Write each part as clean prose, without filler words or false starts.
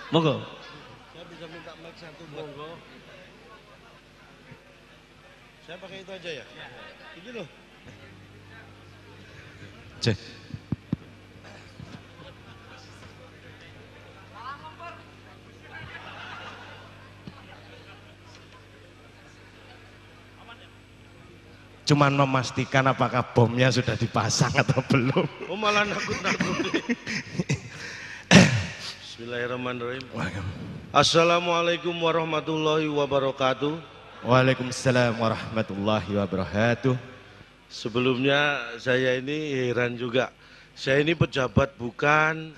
Monggo. Saya bisa minta mic satu monggo. Saya pakai itu aja ya? Ini loh. Cek. Cuman memastikan apakah bomnya sudah dipasang atau belum. Oh malah nakut-nakut. Bismillahirrahmanirrahim. Assalamualaikum warahmatullahi wabarakatuh. Waalaikumsalam warahmatullahi wabarakatuh. Sebelumnya saya ini heran juga. Saya ini pejabat bukan,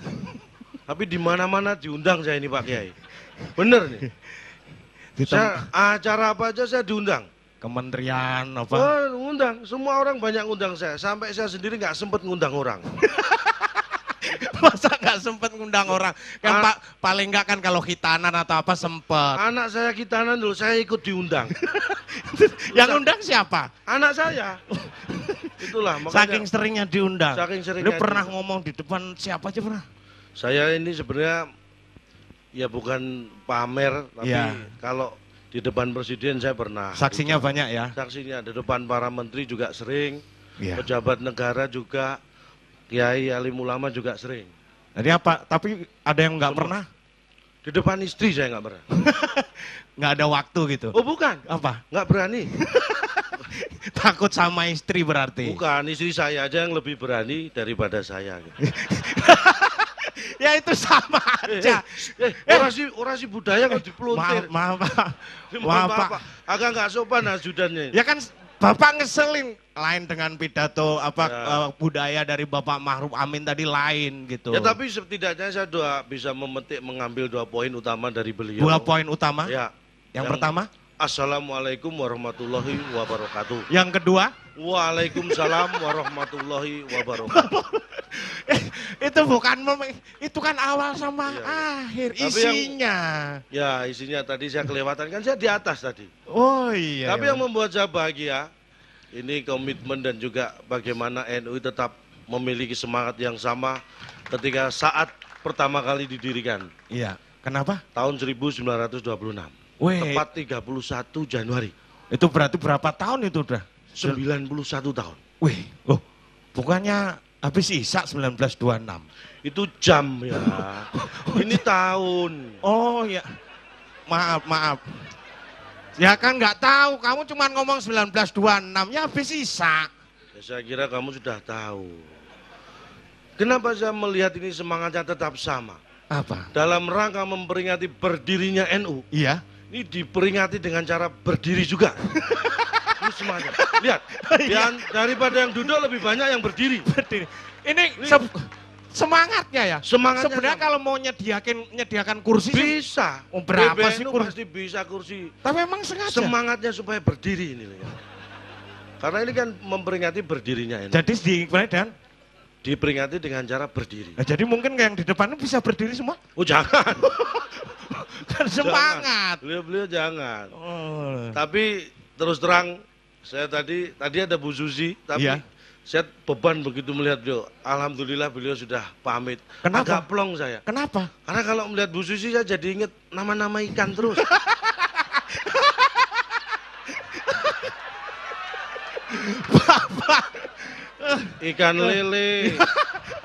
tapi di mana-mana diundang saya ini Pak Kiai. Bener nih. Saya acara apa aja saya diundang. Kementerian apa? Oh, ngundang. Semua orang banyak ngundang saya. Sampai saya sendiri nggak sempet ngundang orang. Masa nggak sempet ngundang orang? Kan paling nggak kan kalau khitanan atau apa sempet. Anak saya khitanan dulu, saya ikut diundang. Yang undang siapa? Anak saya. Itulah makanya. Saking seringnya diundang. Saking seringnya. Lu pernah ngomong di depan siapa aja pernah? Saya ini sebenarnya ya bukan pamer, tapi ya. Kalau di depan presiden saya pernah. Saksinya banyak ya? Saksinya di depan para menteri juga sering. Ya. Pejabat negara juga. Kiai alim ulama juga sering. Jadi apa? Tapi ada yang nggak pernah? Di depan istri saya nggak pernah. Nggak ada waktu gitu? Oh bukan. Apa? Nggak berani. Takut sama istri berarti? Bukan, istri saya aja yang lebih berani daripada saya. Ya itu sama aja. Orasi budaya kok dipeluntir. Maaf Pak. Agak nggak sopan ajudannya. Ya kan Bapak ngeselin lain dengan pidato budaya dari Bapak Ma'ruf Amin tadi lain gitu. Ya tapi setidaknya saya bisa mengambil 2 poin utama dari beliau. 2 poin utama? Ya. Yang pertama? Assalamualaikum warahmatullahi wabarakatuh. Yang kedua? Waalaikumsalam warahmatullahi wabarakatuh. Itu kan awal sama akhir isinya. Isinya tadi saya kelewatan kan saya di atas tadi. Oh iya. Tapi yang membuat saya bahagia ini komitmen dan juga bagaimana NU tetap memiliki semangat yang sama ketika saat pertama kali didirikan. Iya. Kenapa? Tahun 1926. Tepat 31 Januari. Itu berarti berapa tahun itu udah? 91 tahun. Wih, bukannya habis Isya 1926? Itu jam ya. Ini tahun. Oh ya, maaf. Ya kan nggak tahu, kamu cuma ngomong 1926, ya habis Isya. Ya, saya kira kamu sudah tahu. Kenapa saya melihat ini semangatnya tetap sama? Apa? Dalam rangka memperingati berdirinya NU. Iya. Ini diperingati dengan cara berdiri juga. Ini semuanya. Lihat, daripada yang duduk lebih banyak yang berdiri. Ini semangatnya ya? Semangatnya. Sebenarnya kalau mau nyediakan kursi bisa. Berapa sih kursi? Pasti bisa kursi. Tapi memang sengaja. Semangatnya supaya berdiri ini. Karena ini kan memperingati berdirinya NU. Jadi diperingati dengan cara berdiri. Nah, jadi mungkin yang di depan bisa berdiri semua? Oh jangan. Kan semangat. Beliau jangan. Tapi terus terang, saya tadi ada Bu Susi, tapi saya beban begitu melihat beliau. Alhamdulillah beliau sudah pamit. Kenapa? Agak plong saya. Kenapa? Karena kalau melihat Bu Susi saya jadi inget nama-nama ikan terus. Bapak. Ikan lele.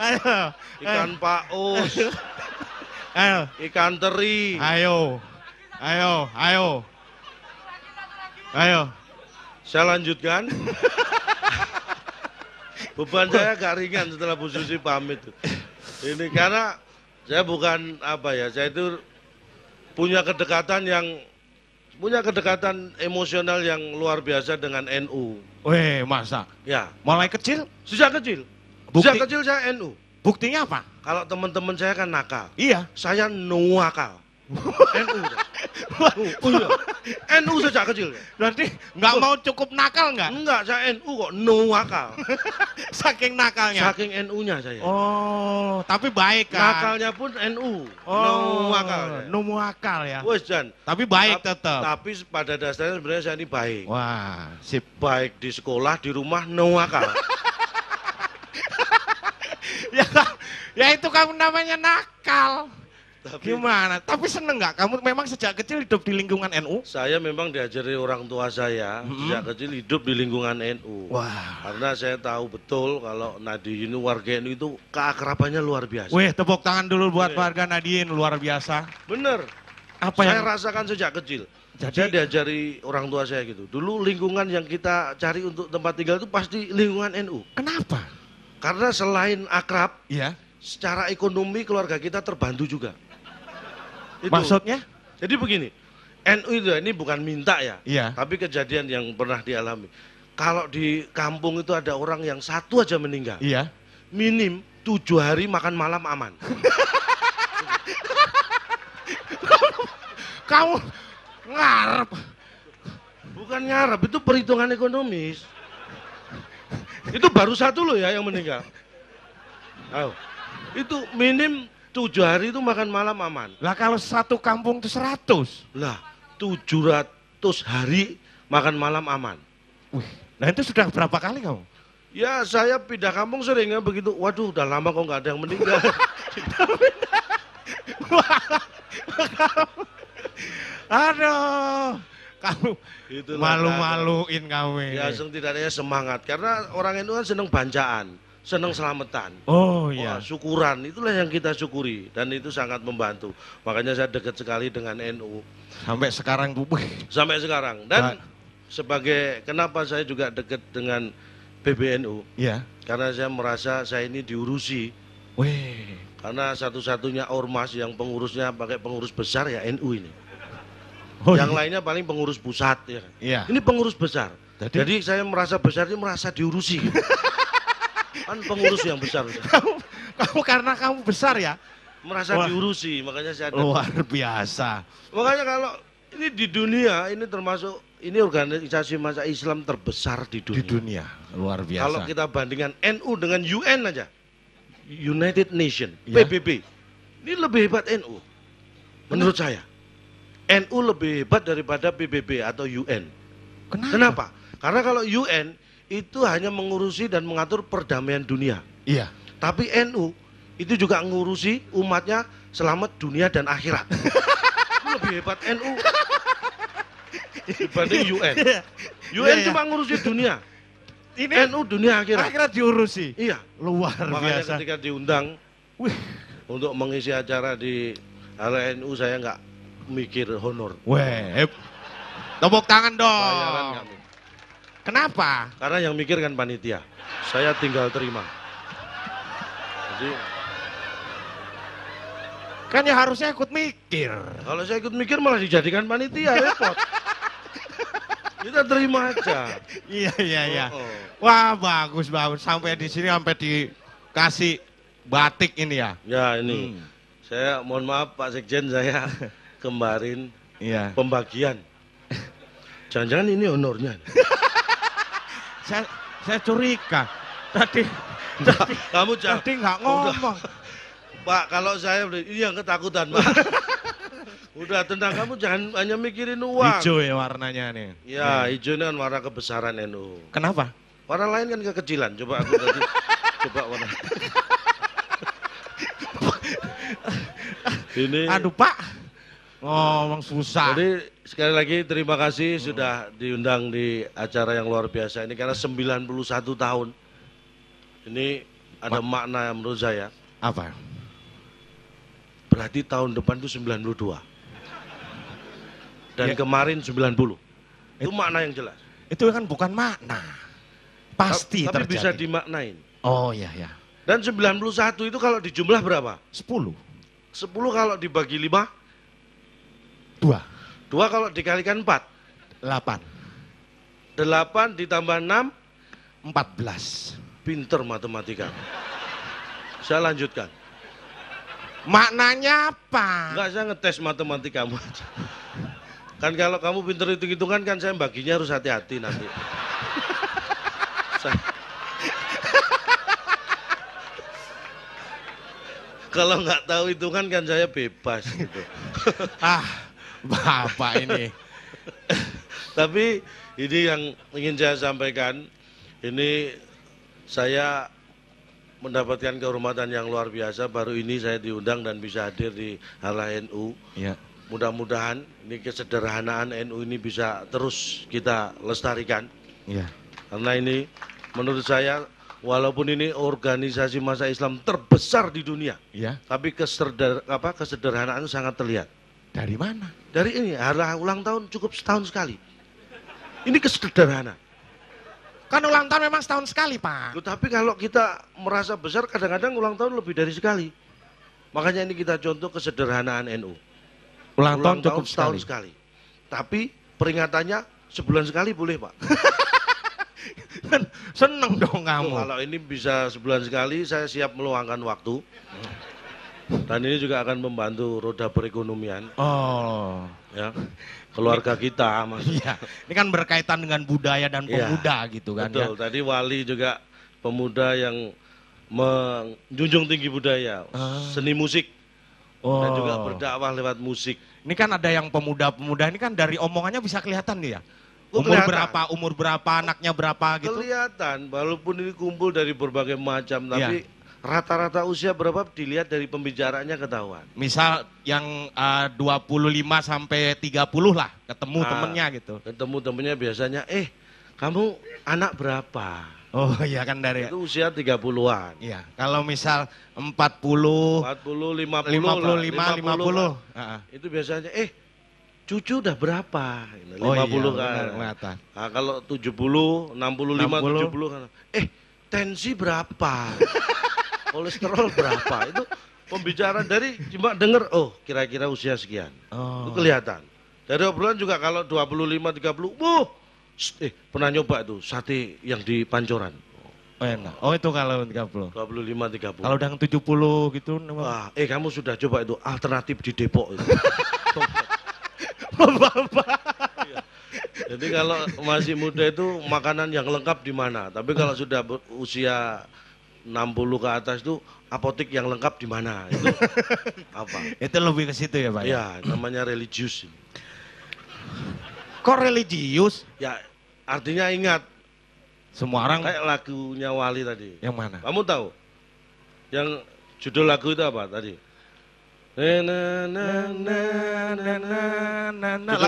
Ayo. Ikan paus. Ayo. Ikan teri. Ayo. Saya lanjutkan. Beban saya agak ringan setelah Bu Susi pamit. Ini karena saya bukan saya itu punya kedekatan emosional yang luar biasa dengan NU. Weh, masa? Ya. Mulai kecil? Sejak kecil. Sejak kecil saya NU. Buktinya apa? Kalau teman-teman saya kan nakal. Iya. Saya nuakal. NU. Iya. NU sejak kecil. Berarti nggak mau cukup nakal nggak? Enggak, saya NU kok nuakal. Saking nakalnya? Saking NU-nya saya. Oh, tapi baik kan? Nakalnya pun NU. Nuakal. Nuakal ya? Wes Jan. Tapi baik tetap. Tapi pada dasarnya sebenarnya saya ini baik. Wah, sip. Baik di sekolah, di rumah, nuakal. Ya itu kamu namanya nakal. Gimana? Tapi seneng nggak? Kamu memang sejak kecil hidup di lingkungan NU? Saya memang diajari orang tua saya sejak kecil hidup di lingkungan NU. Wah. Karena saya tahu betul kalau Nadiin ini warga NU itu keakrabannya luar biasa. Wih, tepuk tangan dulu buat warga Nadiin, luar biasa. Bener. Apa Saya yang rasakan sejak kecil. Jadi- Saya diajari orang tua saya gitu. Dulu lingkungan yang kita cari untuk tempat tinggal itu pasti lingkungan NU. kenapa? Karena selain akrab, Iya. secara ekonomi keluarga kita terbantu juga. Itu. Maksudnya? Jadi begini, NU itu ini bukan minta ya, Iya. tapi kejadian yang pernah dialami. Kalau di kampung itu ada orang yang satu aja meninggal, Iya. minim 7 hari makan malam aman. Kamu ngarep. Bukan ngarep, itu perhitungan ekonomis. Itu baru satu loh ya yang meninggal. Ayo. Itu minim 7 hari itu makan malam aman. Lah kalau satu kampung itu 100. Lah, 700 hari makan malam aman. Wih, nah itu sudah berapa kali kamu? Ya saya pindah kampung seringnya begitu. Waduh, udah lama kok nggak ada yang meninggal. Aduh, kamu Itulah malu-maluin kamu Ya, ini. setidaknya semangat. Karena orang itu kan seneng bancaan, seneng selamatan. Oh Wah, iya. syukuran, itulah yang kita syukuri. Dan itu sangat membantu. Makanya saya dekat sekali dengan NU. Sampai sekarang tuh, wih, Sampai sekarang. Dan sebagai, kenapa saya juga dekat dengan PBNU? iya. Karena saya merasa saya ini diurusi. Wih. Karena satu-satunya ormas yang pengurusnya pakai pengurus besar ya NU ini. Oh, Yang iya. lainnya paling pengurus pusat ya. Iya. Ini pengurus besar. Jadi- Jadi saya merasa besar ini merasa diurusi. Kan pengurus yang besar. Kamu karena kamu besar ya? Merasa Wah. diurusi, makanya saya Luar biasa. Makanya kalau ini di dunia ini termasuk ini organisasi masa Islam terbesar di Di dunia. dunia, luar biasa. Kalau kita bandingkan NU dengan UN aja. United Nation, Ya. PBB. Ini lebih hebat NU. Menurut saya. NU lebih hebat daripada PBB atau UN. Kenapa? Karena kalau UN itu hanya mengurusi dan mengatur perdamaian dunia. Iya. Tapi NU itu juga ngurusi umatnya selamat dunia dan akhirat. Itu lebih hebat NU dibanding UN. UN Iya, cuma ngurusi dunia. Ini NU dunia akhirat. akhirat diurusi. Iya. Luar Makanya biasa. ketika diundang Wih. untuk mengisi acara di NU saya nggak mikir honor. Weh. Tepuk tangan Bayaran dong. nggak mikir. Kenapa? Karena yang mikir kan panitia. Saya tinggal terima. Jadi Kan ya harusnya ikut mikir. kalau saya ikut mikir malah dijadikan panitia repot. Kita terima aja. Iya, iya, iya. Oh, oh. Wah, bagus, bagus. Sampai di sini sampai dikasih batik ini ya. Ya ini, saya mohon maaf Pak Sekjen, saya kemarin Iya. pembagian. Jangan-jangan ini honornya. Saya curiga. Tadi Kamu jangan. tadi nggak ngomong. Pak, kalau saya ini yang ketakutan, Pak. Udah tenang, kamu jangan hanya mikirin uang. Hijau ya warnanya nih. Ya, hijau ini kan warna kebesaran NU. Kenapa? Warna lain kan kekecilan. Coba aku tadi coba warna. Ini. Aduh, Pak. Ngomong susah. Jadi sekali lagi terima kasih sudah diundang di acara yang luar biasa ini karena 91 tahun. Ini ada makna yang menurut saya. Apa? Berarti tahun depan itu 92. Dan Ya. kemarin 90. Itu makna yang jelas. Itu kan bukan makna. Pasti Tapi terjadi. bisa dimaknain. Oh iya, ya. Dan 91 itu kalau dijumlah berapa? 10. 10 kalau dibagi 5, 2. 2 kalau dikalikan 4. 8. 8 ditambah 6, 14. pinter matematika. Saya lanjutkan. Maknanya apa? Enggak, saya ngetes matematikamu aja. Kan kalau kamu pinter hitung-hitungan kan saya baginya harus hati-hati nanti. Saya- Kalau nggak tahu hitungan kan saya bebas gitu. Ah, Bapak ini. Tapi ini yang ingin saya sampaikan, ini saya mendapatkan kehormatan yang luar biasa. Baru ini saya diundang dan bisa hadir di Hala NU. Ya. Mudah-mudahan ini kesederhanaan NU ini bisa terus kita lestarikan. Ya. Karena ini menurut saya walaupun ini organisasi massa Islam terbesar di dunia, Ya. tapi kesederhanaan sangat terlihat. Dari mana? Dari ini hala ulang tahun cukup setahun sekali. Ini kesederhana. Kan ulang tahun memang setahun sekali, Pak. Loh, tapi kalau kita merasa besar kadang-kadang ulang tahun lebih dari sekali. Makanya ini kita contoh kesederhanaan NU. Ulang tahun cukup setahun sekali. Tapi peringatannya sebulan sekali boleh, Pak. Kan seneng dong Tuh, kamu. kalau ini bisa sebulan sekali, saya siap meluangkan waktu. Dan ini juga akan membantu roda perekonomian. Oh. Ya, keluarga kita maksudnya. Iya. Ini kan berkaitan dengan budaya dan Iya, pemuda gitu kan betul. ya. Tadi Wali juga pemuda yang menjunjung tinggi budaya, seni musik. Oh. Dan juga berdakwah lewat musik. Ini kan ada yang pemuda-pemuda ini kan dari omongannya bisa kelihatan nih ya. Oh, Umur kelihatan. umur berapa, anaknya berapa gitu. Kelihatan, walaupun ini kumpul dari berbagai macam, tapi rata-rata usia berapa dilihat dari pembicaraannya ketahuan. Misal yang 25 sampai 30 lah ketemu temennya gitu. Ketemu temennya biasanya, kamu anak berapa? Oh iya kan dari. Itu usia 30-an. Iya, kalau misal 40, 40, 50, 55, 50. Itu biasanya, cucu udah berapa? 50 Oh iya, kan. benar, kelihatan. Nah, kalau 70, 65, 60. 70 kan. Tensi berapa? Kolesterol berapa? Itu pembicaraan dari cuma denger, kira-kira usia sekian. Oh. Itu kelihatan. Dari obrolan juga kalau 25, 30, pernah nyoba tuh sate yang di Pancoran. Oh enak. Oh itu kalau 30. 25, 30. Kalau udah 70 gitu. Wah, kamu sudah coba itu alternatif di Depok itu. Bapak. Jadi kalau masih muda itu makanan yang lengkap di mana? Tapi kalau sudah usia 60 ke atas itu apotek yang lengkap di mana? Itu apa? Itu lebih ke situ ya, Pak? Ya, namanya religius. Kok religius? Ya, artinya ingat. Semua orang Kayak lagunya Wali tadi. yang mana? Kamu tahu? Yang judul lagu itu apa tadi? Judul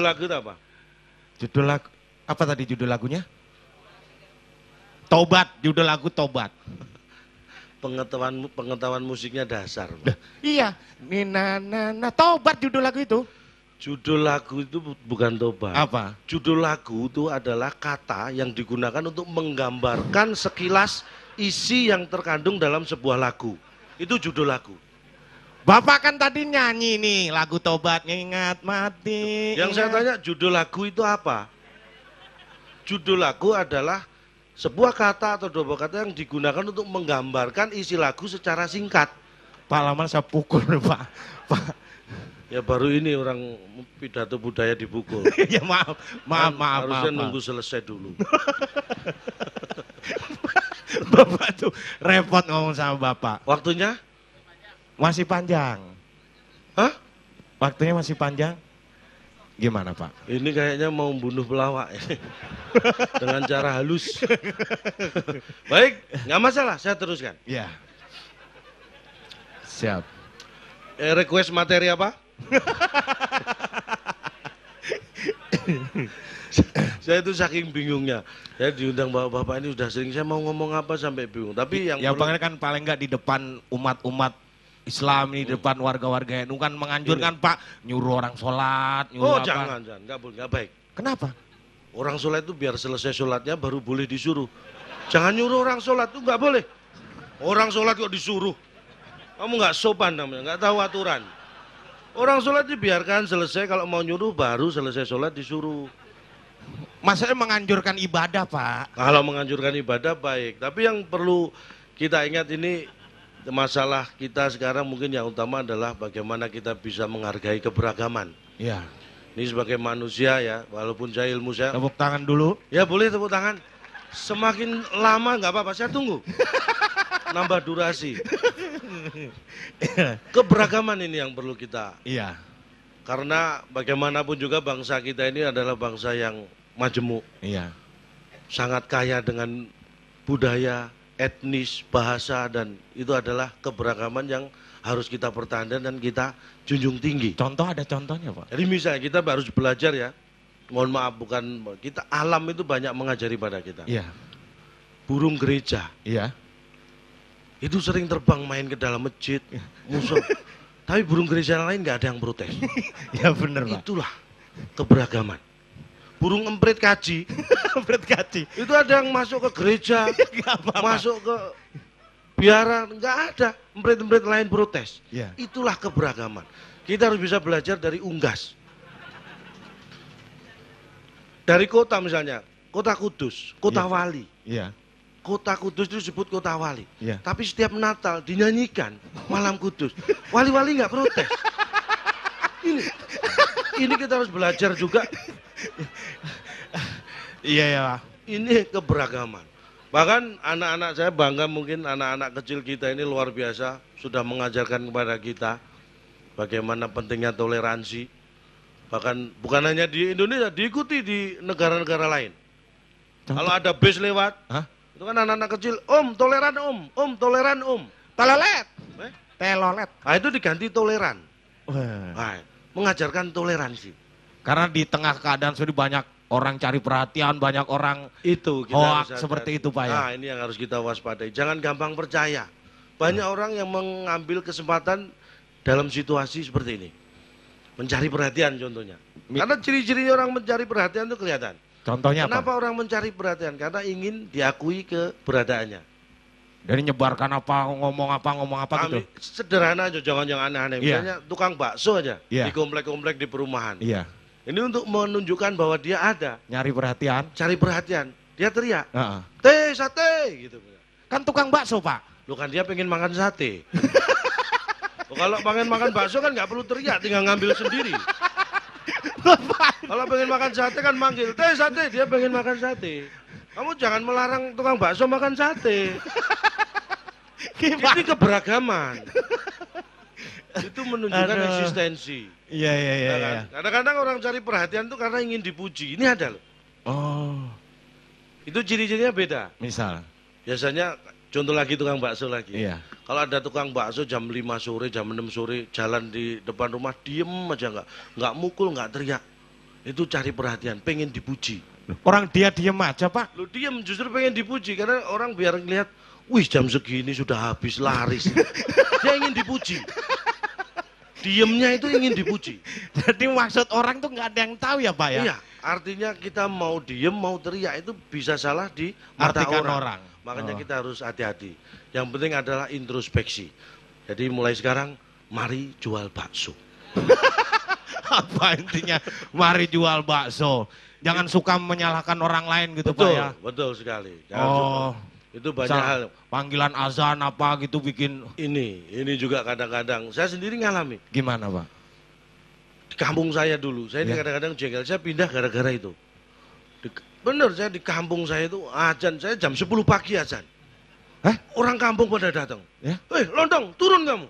lagu itu apa? Judul lagu apa tadi judul lagunya? Tobat, judul lagu Tobat. Pengetahuan musiknya dasar. Iya, Tobat judul lagu itu. Judul lagu itu bukan tobat. Apa? Judul lagu itu adalah kata yang digunakan untuk menggambarkan sekilas isi yang terkandung dalam sebuah lagu. Itu judul lagu. Bapak kan tadi nyanyi nih lagu Tobat, ingat mati. Yang saya tanya judul lagu itu apa? Judul lagu adalah sebuah kata atau dua kata yang digunakan untuk menggambarkan isi lagu secara singkat. Pak Laman saya pukul Pak. Pak. Ya baru ini orang pidato budaya dipukul. Ya maaf. Harusnya nunggu selesai dulu. Bapak tuh repot ngomong sama Bapak. Waktunya? Masih panjang. Hah? Waktunya masih panjang. Gimana Pak? Ini kayaknya mau bunuh pelawak dengan cara halus. Baik, nggak masalah, saya teruskan. Ya. Siap. Request materi apa? Saya itu saking bingungnya. Saya diundang bapak-bapak ini sudah sering, saya mau ngomong apa sampai bingung. Tapi yang Bang kan paling nggak di depan umat-umat Islam ini, di depan warga-warga NU kan menganjurkan Pak nyuruh orang sholat, nyuruh apa? jangan, nggak baik. Kenapa? Orang sholat itu biar selesai sholatnya baru boleh disuruh. Jangan nyuruh orang sholat itu nggak boleh. Orang sholat kok disuruh? Kamu nggak sopan namanya, nggak tahu aturan. Orang sholat dibiarkan selesai, kalau mau nyuruh baru selesai sholat disuruh. Maksudnya menganjurkan ibadah Pak. Kalau menganjurkan ibadah baik, tapi yang perlu kita ingat ini masalah kita sekarang mungkin yang utama adalah bagaimana kita bisa menghargai keberagaman. Iya. Ini sebagai manusia ya, walaupun saya ilmu saya. Tepuk tangan dulu. Ya boleh tepuk tangan. Semakin lama nggak apa-apa, saya tunggu. Nambah durasi. Keberagaman ini yang perlu kita. Iya. Karena bagaimanapun juga bangsa kita ini adalah bangsa yang majemuk. Iya. Sangat kaya dengan budaya, etnis, bahasa, dan itu adalah keberagaman yang harus kita pertahankan dan kita junjung tinggi. Contoh, ada contohnya Pak? Jadi misalnya kita harus belajar ya, mohon maaf bukan kita, alam itu banyak mengajari pada kita. Iya. Burung gereja, Iya. itu sering terbang main ke dalam masjid, musuh. Tapi burung gereja lain nggak ada yang protes. Ya bener Pak. Itulah keberagaman. Burung emprit kaji, Emprit kaci. itu ada yang masuk ke gereja, Nggak apa-apa. masuk ke biara, nggak ada. Emprit-emprit lain protes. Iya. Itulah keberagaman. Kita harus bisa belajar dari unggas. Dari kota misalnya, kota Kudus, kota Iya. wali. Iya. Kota Kudus itu disebut kota wali. Iya. Tapi setiap Natal dinyanyikan malam Kudus. Wali-wali nggak protes. Ini kita harus belajar juga. Iya ya Pak. Ini keberagaman. Bahkan anak-anak saya bangga, mungkin anak-anak kecil kita ini luar biasa. Sudah mengajarkan kepada kita bagaimana pentingnya toleransi. Bahkan bukan hanya di Indonesia, diikuti di negara-negara lain. Kalau ada bis lewat, Hah? itu kan anak-anak kecil, om toleran om toleran om. Telolet. Eh? Telolet. Nah itu diganti toleran. Wah. Nah, mengajarkan toleransi. Karena di tengah keadaan sudah banyak orang cari perhatian, banyak orang Itu kita hoak harus hati-hati. seperti itu Pak ya. Nah ini yang harus kita waspadai. Jangan gampang percaya. Banyak orang yang mengambil kesempatan dalam situasi seperti ini. Mencari perhatian contohnya. Karena ciri-cirinya orang mencari perhatian itu kelihatan. Contohnya Kenapa apa? orang mencari perhatian? Karena ingin diakui keberadaannya. Dari nyebarkan apa, ngomong apa gitu. Sederhana aja, jangan yang aneh-aneh. Iya. Misalnya tukang bakso aja Iya. di komplek-komplek di perumahan. Iya. Ini untuk menunjukkan bahwa dia ada, Nyari perhatian. cari perhatian. Dia teriak, Heeh. teh sate gitu. Kan tukang bakso Pak. Loh kan dia pengen makan sate. Loh, kalau pengen makan bakso kan nggak perlu teriak, tinggal ngambil sendiri. Kalau pengen makan sate kan manggil, teh sate, dia pengen makan sate. Kamu jangan melarang tukang bakso makan sate. Ini keberagaman. Itu menunjukkan Aduh. eksistensi. Iya iya iya. Ya kan? Iya. Kadang-kadang orang cari perhatian itu karena ingin dipuji. Ini ada loh. Oh, Itu ciri-cirinya beda. misal. Biasanya contoh lagi tukang bakso lagi. Iya. Kalau ada tukang bakso jam 5 sore, jam 6 sore jalan di depan rumah diem aja nggak mukul, nggak teriak. Itu cari perhatian, pengen dipuji. Orang dia diem aja Pak. Lu diem justru pengen dipuji karena orang biar ngelihat, wih jam segini sudah habis laris. Dia ingin dipuji. Diemnya itu ingin dipuji. Jadi maksud orang tuh nggak ada yang tahu ya Pak ya. Iya, artinya kita mau diem, mau teriak itu bisa salah di mata Artikan orang. orang. Makanya Oh. kita harus hati-hati. Yang penting adalah introspeksi. Jadi mulai sekarang, mari jual bakso. Apa intinya? Mari jual bakso. Jangan suka menyalahkan orang lain gitu Pak Betul, ya. betul sekali. Jangan Oh. suka. Itu banyak hal. Panggilan azan apa gitu bikin Ini juga kadang-kadang. Saya sendiri ngalami. gimana Pak? Di kampung saya dulu, saya ini Ya. kadang-kadang jengkel. Saya pindah gara-gara itu. Bener, saya di kampung saya itu azan, saya jam 10 pagi azan. Hah? Orang kampung pada datang. Ya. Londong, turun kamu.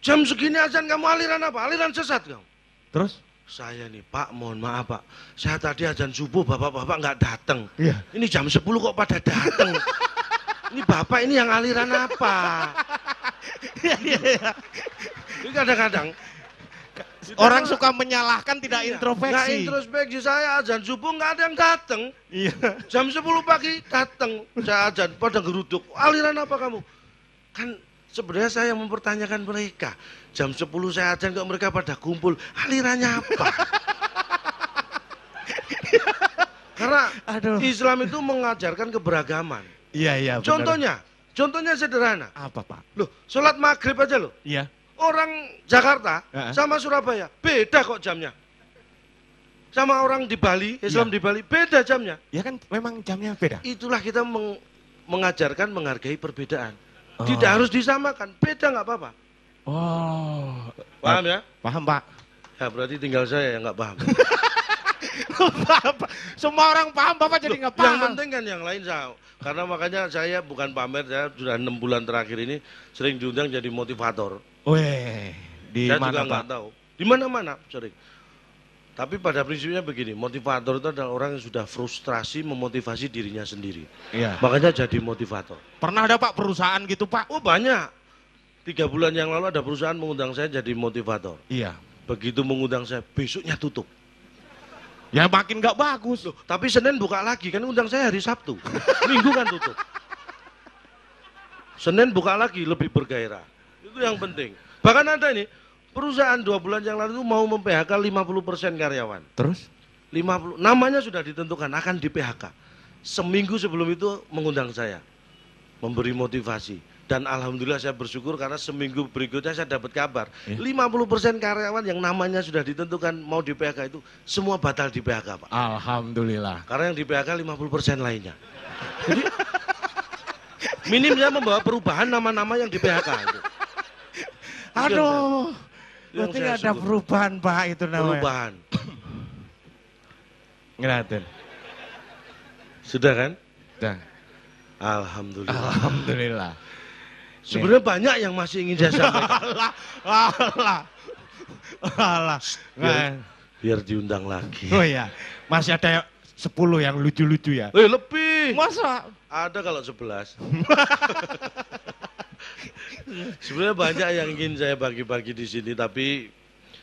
Jam segini azan kamu aliran apa? Aliran sesat kamu. Terus? Saya nih, Pak, mohon maaf Pak. Saya tadi azan subuh, bapak-bapak nggak datang. Iya. Ini jam 10 kok pada datang. Ini bapak ini yang aliran apa? Ini kadang-kadang Orang suka menyalahkan tidak iya, nggak introspeksi. introspeksi. Saya azan subuh nggak ada yang datang. Iya. Jam 10 pagi datang, saya azan pada geruduk. Aliran apa kamu? Kan sebenarnya saya mempertanyakan mereka. Jam 10 saya azan kok mereka pada kumpul. Alirannya apa? Karena Aduh. Islam itu mengajarkan keberagaman. Iya iya. benar. Contohnya sederhana. Apa Pak? Loh, sholat maghrib aja loh. Iya. Orang Jakarta Heeh. sama Surabaya beda kok jamnya. Sama orang di Bali, Islam Iya. di Bali beda jamnya. Ya kan memang jamnya beda. Itulah kita mengajarkan menghargai perbedaan. Oh. Tidak harus disamakan, beda nggak apa-apa. Oh. Paham ya? Paham Pak. Ya berarti tinggal saya yang nggak paham. Paham, Pak. Semua orang paham Bapak jadi nggak Yang paham. penting kan yang lain saya. Karena makanya saya bukan pamer, saya sudah 6 bulan terakhir ini sering diundang jadi motivator. Weh, di Saya mana juga Pak? nggak tahu. Di mana-mana sering. Tapi pada prinsipnya begini, motivator itu adalah orang yang sudah frustrasi memotivasi dirinya sendiri. Iya. Makanya jadi motivator. Pernah ada Pak perusahaan gitu Pak? Oh banyak. 3 bulan yang lalu ada perusahaan mengundang saya jadi motivator. Iya. Begitu mengundang saya, besoknya tutup. Ya makin nggak bagus. Loh, tapi Senin buka lagi, kan undang saya hari Sabtu. Minggu kan tutup. Senin buka lagi, lebih bergairah. Itu yang penting. Bahkan ada ini, perusahaan 2 bulan yang lalu itu mau mem-PHK 50% karyawan. Terus? 50, namanya sudah ditentukan, akan di PHK. Seminggu sebelum itu mengundang saya. Memberi motivasi. Dan alhamdulillah saya bersyukur karena seminggu berikutnya saya dapat kabar. 50% karyawan yang namanya sudah ditentukan mau di PHK itu semua batal di PHK Pak. Alhamdulillah. Karena yang di PHK 50% lainnya. Jadi minimnya membawa perubahan nama-nama yang di PHK itu. Aduh. Yang Berarti saya ada syukur. perubahan Pak itu namanya. Perubahan. Ngeliatin. Sudah kan? Dah. Alhamdulillah. Alhamdulillah. Sebenarnya banyak yang masih ingin saya sampaikan. Alah. Alah. Biar diundang lagi. Oh iya. Masih ada 10 yang lucu-lucu ya. Lebih. Masa? Ada kalau 11. Sebenarnya banyak yang ingin saya bagi-bagi di sini, tapi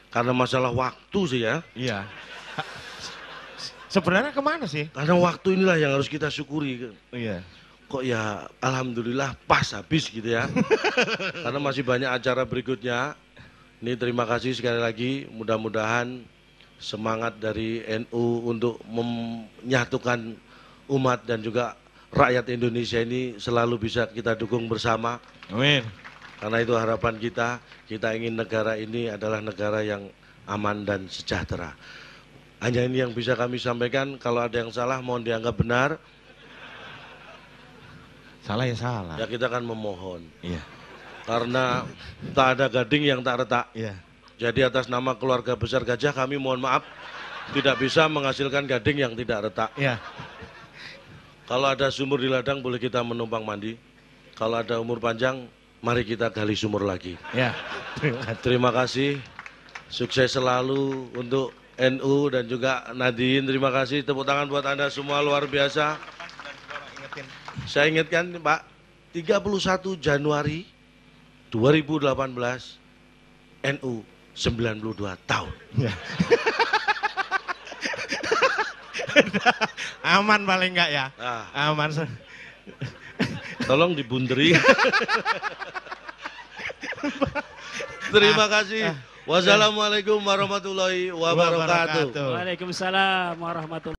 karena masalah waktu sih ya. Iya. Sebenarnya kemana sih? Karena waktu inilah yang harus kita syukuri. Iya. Kok ya alhamdulillah pas habis gitu ya. Karena masih banyak acara berikutnya. Ini terima kasih sekali lagi. Mudah-mudahan semangat dari NU untuk menyatukan umat dan juga rakyat Indonesia ini selalu bisa kita dukung bersama. Amin. Karena itu harapan kita ingin negara ini adalah negara yang aman dan sejahtera. Hanya ini yang bisa kami sampaikan, kalau ada yang salah mohon dianggap benar. Salah ya salah. Ya kita akan memohon. Iya. Karena tak ada gading yang tak retak. Iya. Jadi atas nama keluarga besar Gajah kami mohon maaf tidak bisa menghasilkan gading yang tidak retak. Iya. Kalau ada sumur di ladang boleh kita menumpang mandi. Kalau ada umur panjang mari kita gali sumur lagi. Iya. Terima kasih. Sukses selalu untuk NU dan juga Nadine. Terima kasih. Tepuk tangan buat Anda semua luar biasa. Saya ingatkan Pak, 31 Januari 2018 NU 92 tahun. Ya. Aman paling enggak ya? Nah, Aman. tolong dibunderi. Terima kasih. Wassalamualaikum warahmatullahi wabarakatuh. Waalaikumsalam warahmatullahi